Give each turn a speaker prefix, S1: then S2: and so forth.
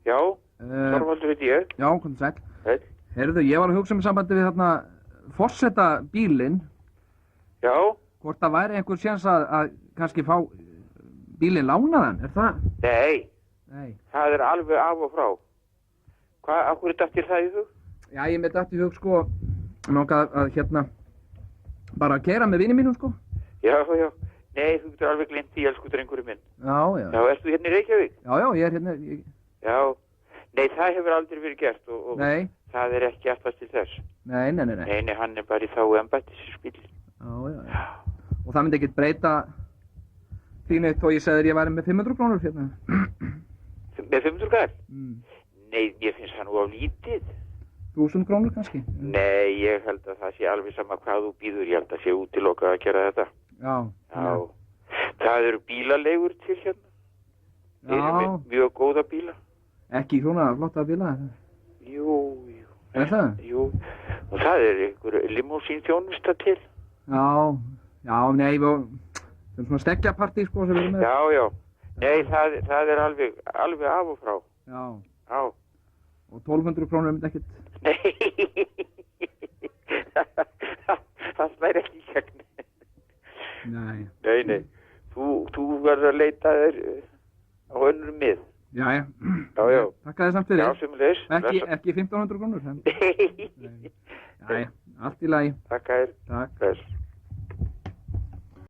S1: Já, Þorvaldur veit ég.
S2: Já, komdu sæll.
S1: Sæll.
S2: Heyrðu, ég var að hugsa með sambandi við þarna forseta bílinn.
S1: Já.
S2: Hvort það væri einhver séns að kannski fá bílinn lánaðan, er það?
S1: Nei, það er alveg af og frá. Hvað, af hverju dættir það í hug?
S2: Já, ég með dætt í hug, sko, nokkað að hérna, bara að keyra með vini mínum, sko.
S1: Já. Nei, þú getur alveg gleymt því, elsku drengurinn minn.
S2: Já.
S1: Já, ertu hérna í Reykjavík?
S2: Já, ég er hérna.
S1: Já, nei, það hefur aldrei verið gert og
S2: Nei.
S1: Það er ekki alltaf til þess.
S2: Nei.
S1: Nei, hann er bara í þá embættisins bíl.
S2: Já. Og það myndi ekkert breyta því neitt og ég segði ég væri með 500 krónur hérna.
S1: Með 500 kall? Nei, ég finnst það nú á lítið.
S2: 1000 krónur kannski?
S1: Nei, ég held að það sé alveg sama hvað þú býður, ég held að sé útilokað að gera þetta.
S2: Já.
S1: Það eru bílaleigur til hérna. Þeir eru með mjög góða bíla.
S2: Ekki svona flotta bíla?
S1: Jú.
S2: Er það?
S1: Jú, og það er einhver limósín þjónusta til.
S2: Já, nei, það er svona stekkjapartí, sko, sem við erum með.
S1: Já. Nei, það er alveg af og frá. Já.
S2: Og 1200 krónur myndi ekkert?
S1: Nei, það slær ekki í gegn. Nei. Þú verður að leita þér á önnur mið.
S2: Já. Takk að þið samt fyrir.
S1: Já, sömuleiðis.
S2: Ekki 1500 krónur?
S1: Nei.
S2: Jæja, allt í lagi.
S1: Takk að þér.
S2: Takk.